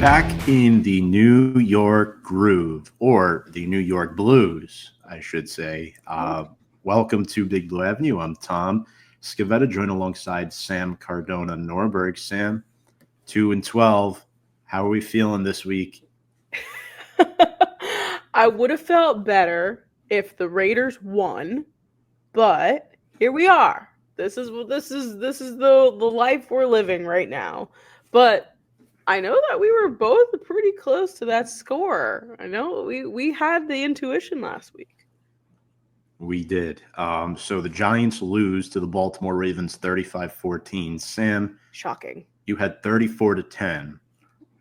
Back in the New York groove, or the New York blues, I should say. Welcome to Big Blue Avenue. I'm Tom Scavetta, joined alongside Sam Cardona Norberg. Sam, 2-12. How are we feeling this week? I would have felt better if the Raiders won, but here we are. This is the life we're living right now. But I know that we were both pretty close to that score. I know we had the intuition last week. We did. So the Giants lose to the Baltimore Ravens 35-14. Sam, Shocking. you had 34-10.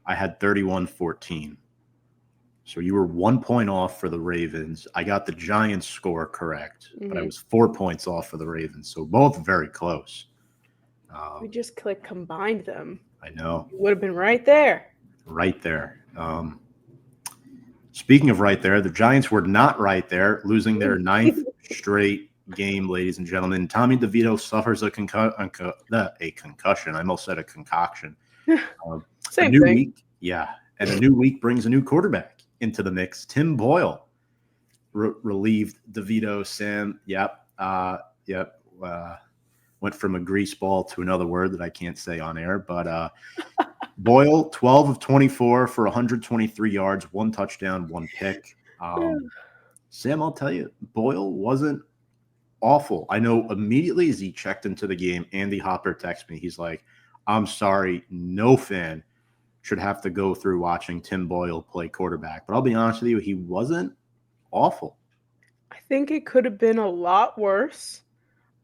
I had 31-14. So you were 1 point off for the Ravens. I got the Giants score correct, but I was 4 points off for the Ravens. So both very close. We just combined them. I know. You would have been right there. Right there. Speaking of right there, the Giants were not right there, losing their ninth straight game, ladies and gentlemen. Tommy DeVito suffers a concussion. I almost said a concoction. Same thing. Week, yeah. And a new week brings a new quarterback into the mix. Tim Boyle relieved DeVito. Sam, went from a grease ball to another word that I can't say on air. But Boyle, 12 of 24 for 123 yards, 1 touchdown, 1 pick. Sam, I'll tell you, Boyle wasn't awful. I know immediately as he checked into the game, Andy Hopper texted me. He's like, I'm sorry, no fan should have to go through watching Tim Boyle play quarterback. But I'll be honest with you, he wasn't awful. I think it could have been a lot worse.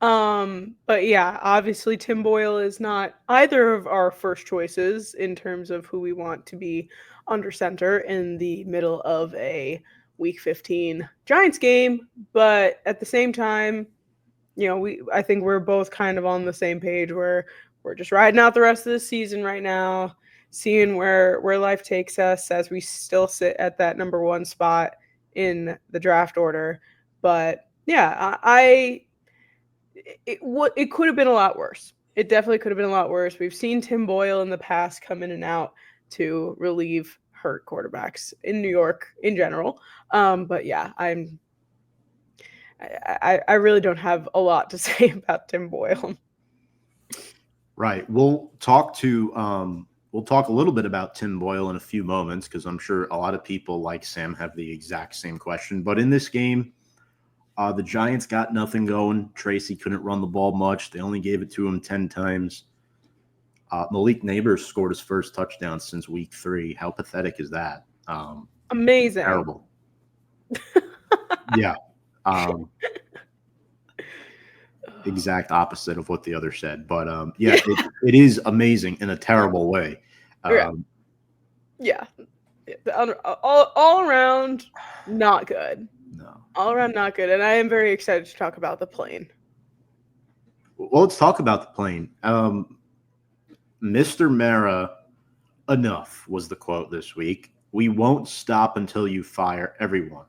But yeah, obviously Tim Boyle is not either of our first choices in terms of who we want to be under center in the middle of a Week 15 Giants game. But at the same time, I think we're both kind of on the same page where we're just riding out the rest of the season right now, seeing where life takes us as we still sit at that number 1 spot in the draft order. But yeah, it could have been a lot worse. It definitely could have been a lot worse. We've seen Tim Boyle in the past come in and out to relieve hurt quarterbacks in New York in general. But yeah, I really don't have a lot to say about Tim Boyle. Right. We'll talk a little bit about Tim Boyle in a few moments because I'm sure a lot of people like Sam have the exact same question. But in this game, the Giants got nothing going. Tracy couldn't run the ball much. They only gave it to him 10 times. Malik Neighbors scored his first touchdown since week 3. How pathetic is that? Amazing. Terrible. Yeah. Exact opposite of what the other said. But, it is amazing in a terrible way. Yeah. All around, not good. No. All around not good, and I am very excited to talk about the plane. Well, let's talk about the plane. Mr. Mara, enough was the quote this week. We won't stop until you fire everyone.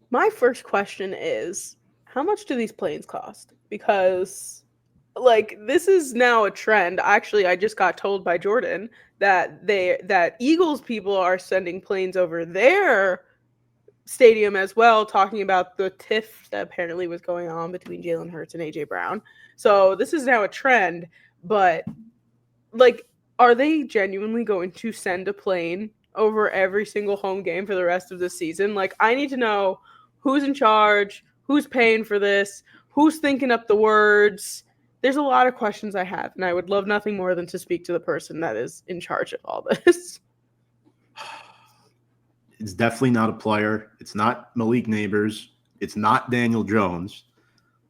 My first question is, how much do these planes cost? Because, this is now a trend. Actually, I just got told by Jordan that Eagles people are sending planes over their stadium as well, talking about the tiff that apparently was going on between Jalen Hurts and AJ Brown. So this is now a trend, but are they genuinely going to send a plane over every single home game for the rest of the season? I need to know who's in charge, who's paying for this, who's thinking up the words. There's a lot of questions I have, and I would love nothing more than to speak to the person that is in charge of all this. It's definitely not a player. It's not Malik Neighbors. It's not Daniel Jones.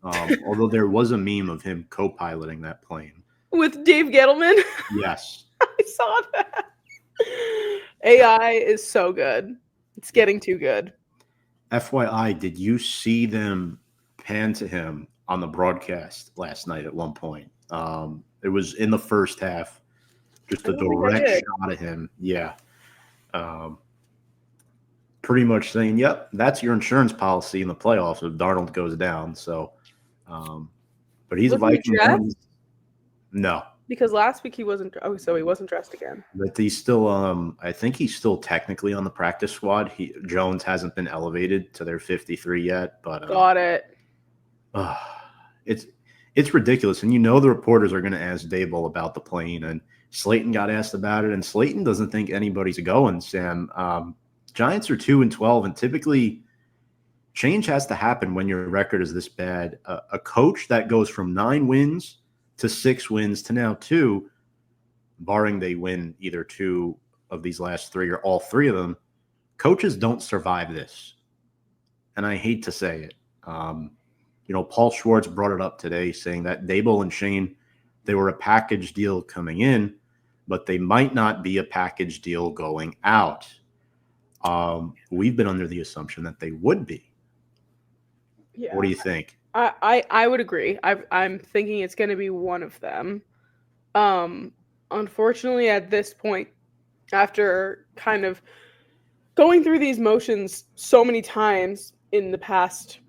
Although there was a meme of him co-piloting that plane. With Dave Gettleman? Yes. I saw that. AI is so good. It's getting too good. FYI, did you see them pan to him on the broadcast last night at one point? It was in the first half. Just a direct shot of him. Yeah. Pretty much saying, yep, that's your insurance policy in the playoffs if Darnold goes down. So, but he's a Viking. No, Because last week he wasn't. Oh, so he wasn't dressed again. But he's still, I think he's still technically on the practice squad. Jones hasn't been elevated to their 53 yet, but Got it. uh, it's it's ridiculous. And you know the reporters are going to ask Dable about the plane, and Slayton got asked about it, and Slayton doesn't think anybody's going. Sam, Giants are 2-12, and typically change has to happen when your record is this bad. A coach that goes from 9 wins to 6 wins to now 2, barring they win either 2 of these last 3 or all 3 of them, coaches don't survive this. And I hate to say it. Paul Schwartz brought it up today saying that Dable and Shane, they were a package deal coming in, but they might not be a package deal going out. We've been under the assumption that they would be. Yeah. What do you think? I would agree. I'm thinking it's going to be one of them. Unfortunately, at this point, after kind of going through these motions so many times in the past,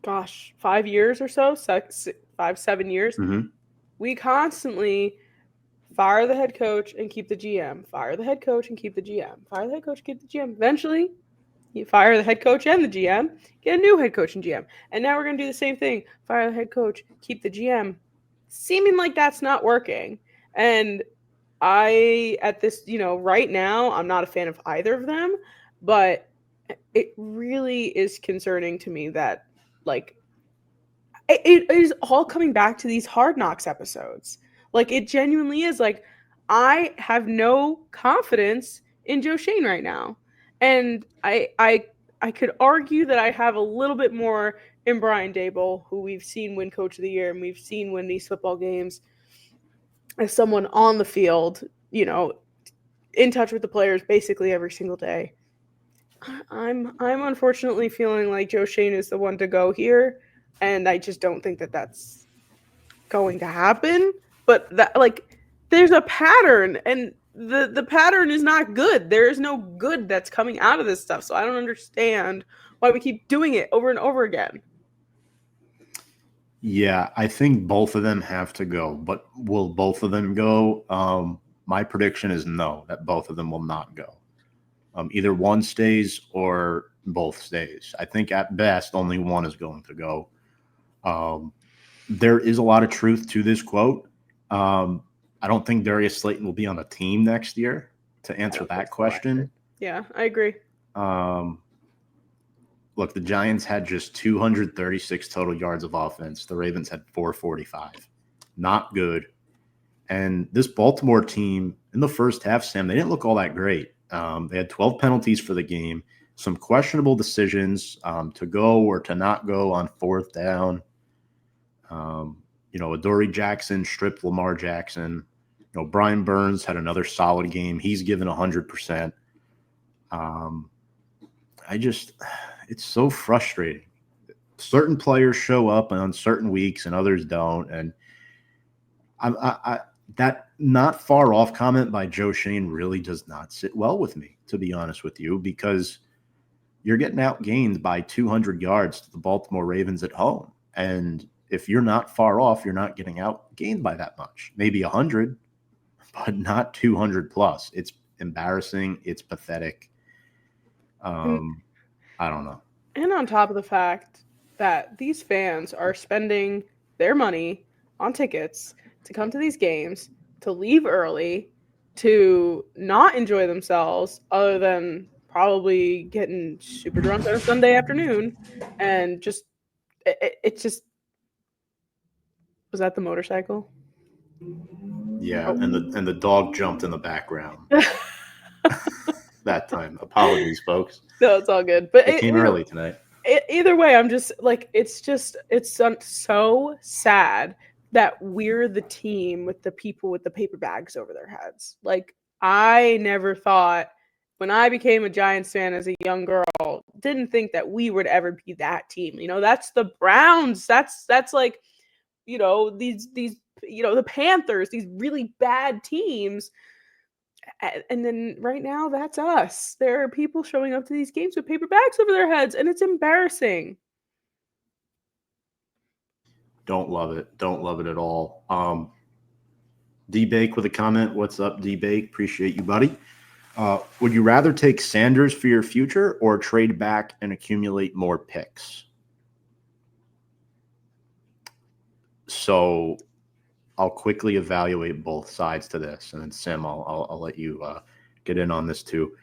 5 years or so, 7 years, we constantly fire the head coach and keep the GM, fire the head coach and keep the GM, fire the head coach, keep the GM. Eventually, you fire the head coach and the GM, get a new head coach and GM. And now we're going to do the same thing. Fire the head coach, keep the GM. Seeming like that's not working. And at this, right now, I'm not a fan of either of them, but it really is concerning to me that, like, it is all coming back to these Hard Knocks episodes. Like, it genuinely is. Like, I have no confidence in Joe Shane right now. And I could argue that I have a little bit more in Brian Dable, who we've seen win Coach of the Year, and we've seen win these football games as someone on the field, in touch with the players basically every single day. I'm unfortunately feeling like Joe Shane is the one to go here, and I just don't think that that's going to happen. But that, like, there's a pattern, and the pattern is not good. There is no good that's coming out of this stuff. So I don't understand why we keep doing it over and over again. Yeah, I think both of them have to go, but will both of them go? My prediction is no, that both of them will not go. Either one stays or both stays. I think at best only one is going to go. There is a lot of truth to this quote. I don't think Darius Slayton will be on the team next year to answer that question. Yeah, I agree. Look, the Giants had just 236 total yards of offense. The Ravens had 445. Not good. And this Baltimore team, in the first half, Sam, they didn't look all that great. They had 12 penalties for the game, some questionable decisions to go or to not go on 4th down. Adoree Jackson stripped Lamar Jackson. Brian Burns had another solid game. He's given 100%. It's so frustrating. Certain players show up on certain weeks and others don't. And that not far off comment by Joe Shane really does not sit well with me, to be honest with you, because you're getting outgained by 200 yards to the Baltimore Ravens at home. And if you're not far off, you're not getting outgained by that much. Maybe 100, but not 200 plus. It's embarrassing. It's pathetic. I don't know. And on top of the fact that these fans are spending their money on tickets to come to these games, to leave early, to not enjoy themselves other than probably getting super drunk on a Sunday afternoon, and just it just was that the motorcycle? Yeah, and the dog jumped in the background that time. Apologies, folks. No, it's all good. But it came early tonight. Either way, I'm just like, it's so sad that we're the team with the people with the paper bags over their heads. Like, I never thought when I became a Giants fan as a young girl, didn't think that we would ever be that team. That's the Browns. That's like, these the Panthers, these really bad teams. And then right now, that's us. There are people showing up to these games with paper bags over their heads, and it's embarrassing. Don't love it. Don't love it at all. D-Bake with a comment. What's up, D-Bake? Appreciate you, buddy. Would you rather take Sanders for your future or trade back and accumulate more picks? So I'll quickly evaluate both sides to this, and then Sam, I'll let you get in on this too.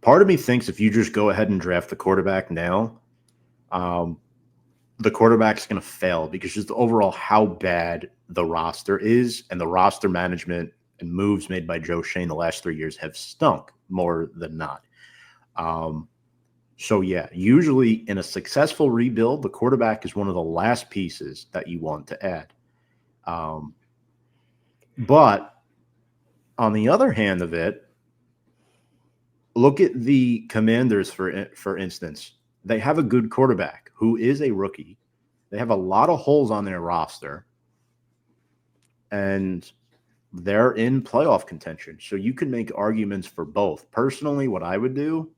Part of me thinks if you just go ahead and draft the quarterback now, the quarterback's going to fail because just overall how bad the roster is, and the roster management and moves made by Joe Shane the last 3 years have stunk more than not. So, yeah, usually in a successful rebuild, the quarterback is one of the last pieces that you want to add. But on the other hand of it, look at the Commanders, for instance. They have a good quarterback who is a rookie. They have a lot of holes on their roster, and they're in playoff contention. So you can make arguments for both. Personally, what I would do,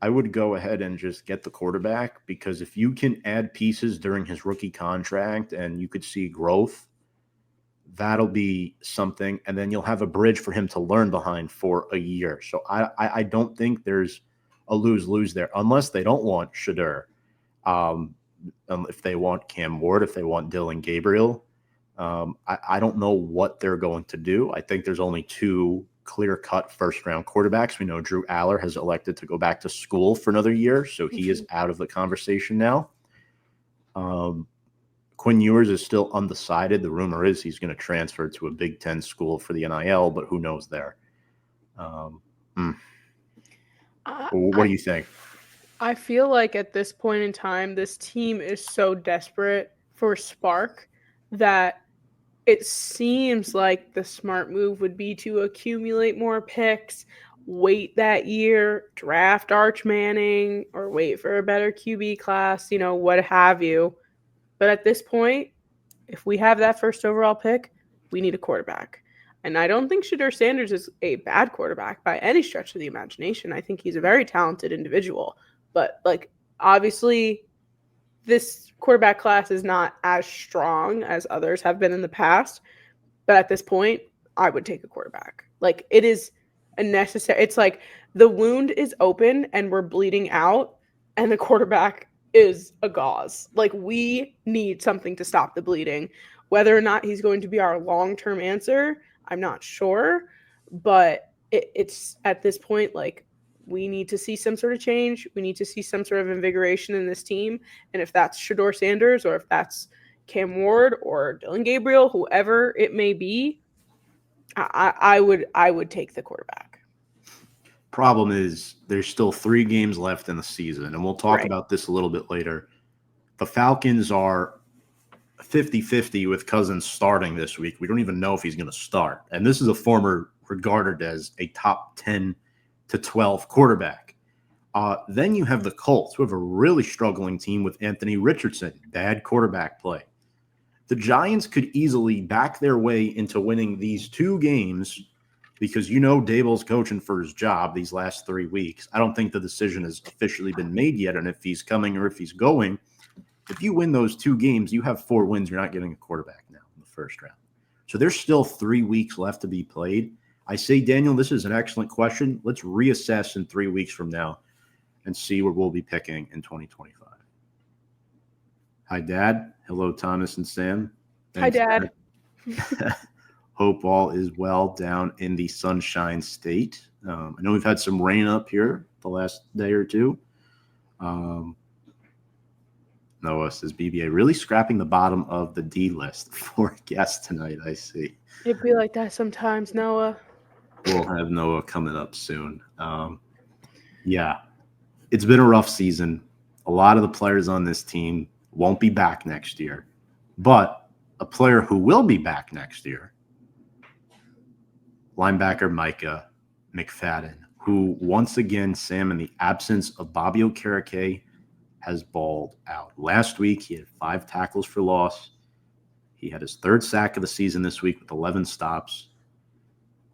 I would go ahead and just get the quarterback, because if you can add pieces during his rookie contract and you could see growth, that'll be something. And then you'll have a bridge for him to learn behind for a year. So I don't think there's a lose-lose there, unless they don't want Shedeur. If they want Cam Ward, if they want Dylan Gabriel, I don't know what they're going to do. I think there's only two clear-cut first-round quarterbacks. We know Drew Aller has elected to go back to school for another year, so he is out of the conversation now. Quinn Ewers is still undecided. The rumor is he's going to transfer to a Big Ten school for the NIL, but who knows there? What do you think? I feel like at this point in time, this team is so desperate for spark that it seems like the smart move would be to accumulate more picks, wait that year, draft Arch Manning, or wait for a better QB class, what have you. But at this point, if we have that first overall pick, we need a quarterback. And I don't think Shedeur Sanders is a bad quarterback by any stretch of the imagination. I think he's a very talented individual. But, obviously, this quarterback class is not as strong as others have been in the past. But at this point, I would take a quarterback. It is a necessary – it's like the wound is open and we're bleeding out, and the quarterback is a gauze. We need something to stop the bleeding. Whether or not he's going to be our long-term answer, I'm not sure. But it's at this point, we need to see some sort of change. We need to see some sort of invigoration in this team. And if that's Shedeur Sanders, or if that's Cam Ward or Dylan Gabriel, whoever it may be, I would take the quarterback. Problem is there's still 3 games left in the season, and we'll talk about this a little bit later. The Falcons are 50-50 with Cousins starting this week. We don't even know if he's going to start. And this is a former regarded as a top 10 to 12 quarterback. Then you have the Colts, who have a really struggling team with Anthony Richardson. Bad quarterback play. The Giants could easily back their way into winning these 2 games because Dable's coaching for his job these last 3 weeks. I don't think the decision has officially been made yet on if he's coming or if he's going. If you win those 2 games, you have 4 wins. You're not getting a quarterback now in the first round. So there's still 3 weeks left to be played. I say, Daniel, this is an excellent question. Let's reassess in 3 weeks from now and see where we'll be picking in 2025. Hi, Dad. Hello, Thomas and Sam. Thanks, Hi, Dad. Hope all is well down in the Sunshine State. I know we've had some rain up here the last day or two. Noah says, BBA really scrapping the bottom of the D list for guests tonight, I see. It'd be like that sometimes, Noah. We'll have Noah coming up soon. Yeah, it's been a rough season. A lot of the players on this team won't be back next year. But a player who will be back next year, linebacker Micah McFadden, who once again, Sam, in the absence of Bobby Okereke, has balled out. Last week, he had 5 tackles for loss. He had his 3rd sack of the season this week with 11 stops.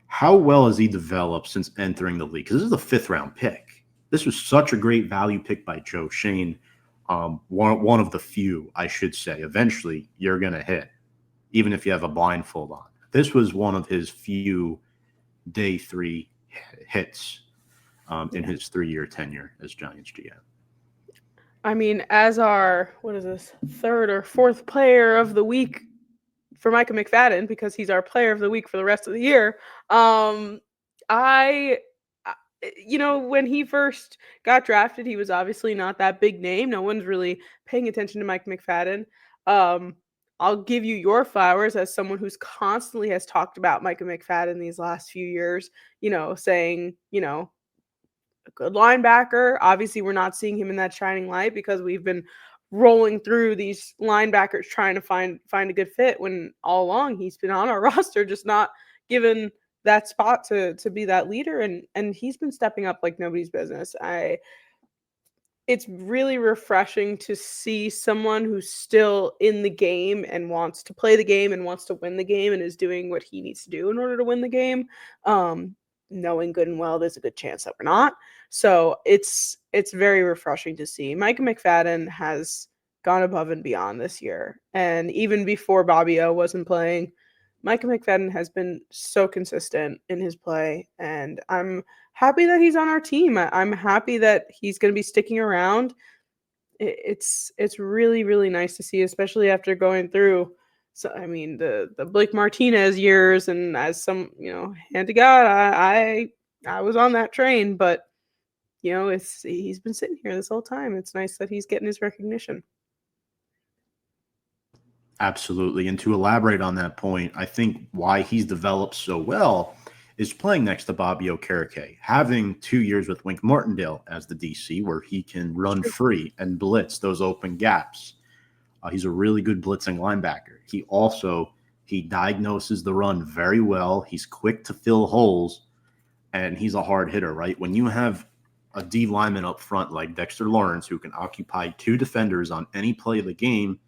How well has he developed since entering the league? Because this is a 5th-round pick. This was such a great value pick by Joe Shane. One of the few, I should say. Eventually, you're going to hit, even if you have a blindfold on. This was one of his few day 3 hits in his 3-year tenure as Giants GM. I mean, as our, what is this, third or fourth player of the week for Micah McFadden, because he's our player of the week for the rest of the year. When he first got drafted, he was obviously not that big name. No one's really paying attention to Mike McFadden. I'll give you your flowers as someone who's constantly has talked about Micah McFadden these last few years, saying, a good linebacker. Obviously, we're not seeing him in that shining light because we've been rolling through these linebackers trying to find a good fit when all along he's been on our roster, just not given that spot to be that leader, and he's been stepping up like nobody's business. It's really refreshing to see someone who's still in the game and wants to play the game and wants to win the game and is doing what he needs to do in order to win the game. Knowing good and well there's a good chance that we're not. So it's very refreshing to see. Micah McFadden has gone above and beyond this year. And even before Bobby O wasn't playing, Micah McFadden has been so consistent in his play, and I'm happy that he's on our team. I'm happy that he's going to be sticking around. It's really, really nice to see, especially after going through, the Blake Martinez years, and as some, hand to God, I was on that train, but he's been sitting here this whole time. It's nice that he's getting his recognition. Absolutely. And to elaborate on that point, I think why he's developed so well is playing next to Bobby Okereke, having 2 years with Wink Martindale as the DC, where he can run free and blitz those open gaps. He's a really good blitzing linebacker. He diagnoses the run very well. He's quick to fill holes, and he's a hard hitter, right? When you have a D lineman up front like Dexter Lawrence, who can occupy 2 defenders on any play of the game,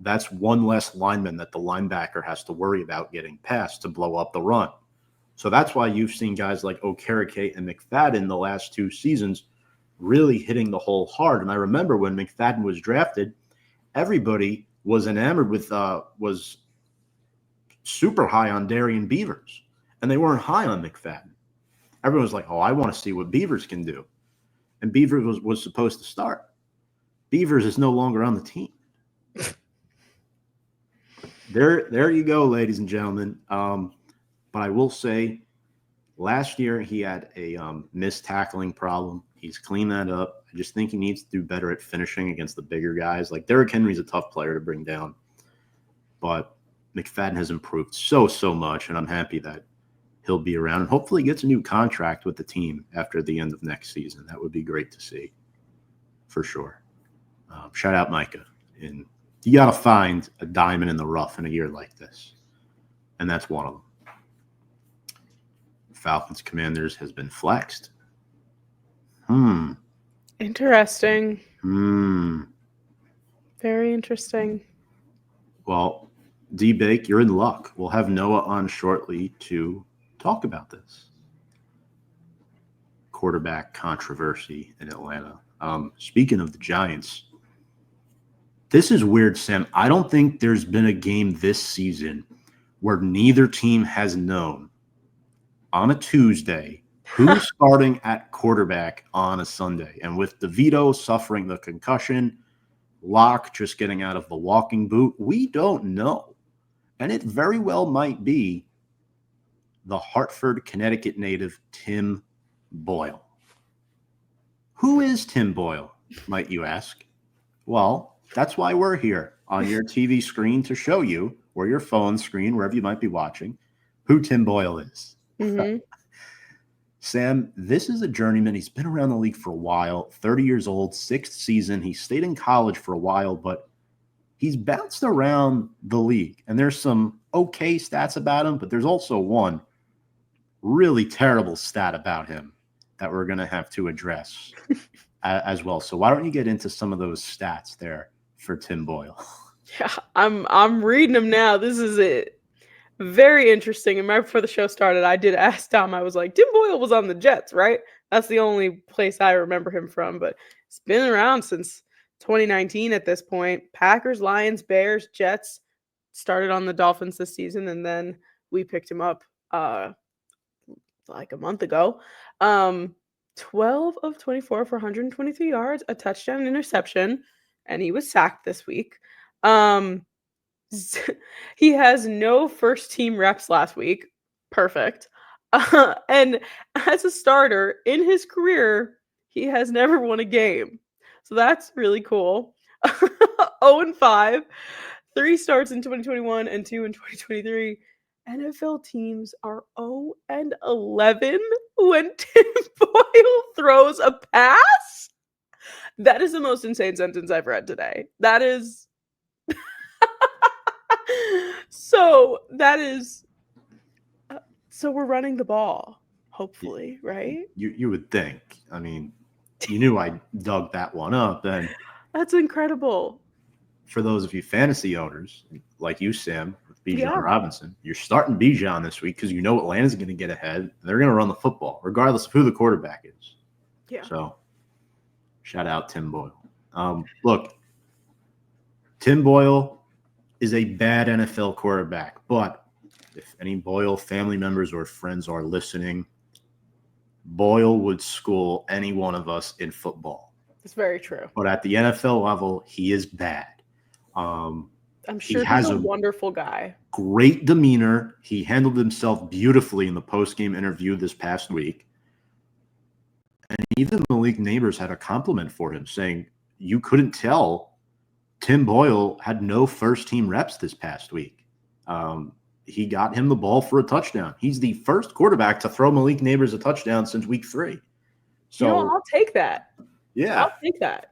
that's one less lineman that the linebacker has to worry about getting past to blow up the run. So that's why you've seen guys like Okereke and McFadden the last 2 seasons really hitting the hole hard. And I remember when McFadden was drafted, everybody was enamored with, was super high on Darian Beavers, and they weren't high on McFadden. Everyone was like, oh, I want to see what Beavers can do. And Beavers was supposed to start. Beavers is no longer on the team. There you go, ladies and gentlemen. But I will say, last year he had a missed tackling problem. He's cleaned that up. I just think he needs to do better at finishing against the bigger guys. Like Derrick Henry's a tough player to bring down. But McFadden has improved so much, and I'm happy that he'll be around and hopefully gets a new contract with the team after the end of next season. That would be great to see, for sure. Shout out Micah. And you got to find a diamond in the rough in a year like this, and that's one of them. Falcons Commanders has been flexed. Interesting. Very interesting. Well, D-Bake, you're in luck. We'll have Noah on shortly to talk about this quarterback controversy in Atlanta. Speaking of the Giants, this is weird, Sam. I don't think there's been a game this season where neither team has known on a Tuesday who's starting at quarterback on a Sunday. And with DeVito suffering the concussion, Locke just getting out of the walking boot, we don't know. And it very well might be the Hartford, Connecticut native Tim Boyle. Who is Tim Boyle, might you ask? Well, that's why we're here on your TV screen to show you, or your phone screen, wherever you might be watching, who Tim Boyle is. Mm-hmm. Sam, this is a journeyman. He's been around the league for a while, 30 years old, 6th season. He stayed in college for a while, but he's bounced around the league. And there's some okay stats about him, but there's also one really terrible stat about him that we're going to have to address as well. So why don't you get into some of those stats there for Tim Boyle? Yeah, I'm reading them now. This is it. Very interesting. And right before the show started, I did ask Tom. I was like, Tim Boyle was on the Jets, right? That's the only place I remember him from. But he's been around since 2019 at this point. Packers, Lions, Bears, Jets started on the Dolphins this season, and then we picked him up like a month ago. 12 of 24 for 123 yards, a touchdown, an interception, and he was sacked this week. He has no first team reps last week. Perfect. And as a starter in his career, he has never won a game. So that's really cool. 0-5, 3 starts in 2021 and 2 in 2023. NFL teams are 0-11 when Tim Boyle throws a pass. That is the most insane sentence I've read today. That is so we're running the ball, hopefully, right? You would think. I mean, you knew I dug that one up. And that's incredible. For those of you fantasy owners, like you, Sam, with Bijan Robinson, you're starting Bijan this week because you know Atlanta's going to get ahead. And they're going to run the football, regardless of who the quarterback is. Yeah. So, shout out Tim Boyle. Look, Tim Boyle is a bad NFL quarterback, but if any Boyle family members or friends are listening, Boyle would school any one of us in football. It's very true. But at the NFL level, he is bad. I'm sure he's a wonderful guy. Great demeanor. He handled himself beautifully in the post-game interview this past week. And even Malik Neighbors had a compliment for him, saying you couldn't tell Tim Boyle had no first-team reps this past week. He got him the ball for a touchdown. He's the first quarterback to throw Malik Neighbors a touchdown since week 3. So I'll take that. Yeah. I'll take that.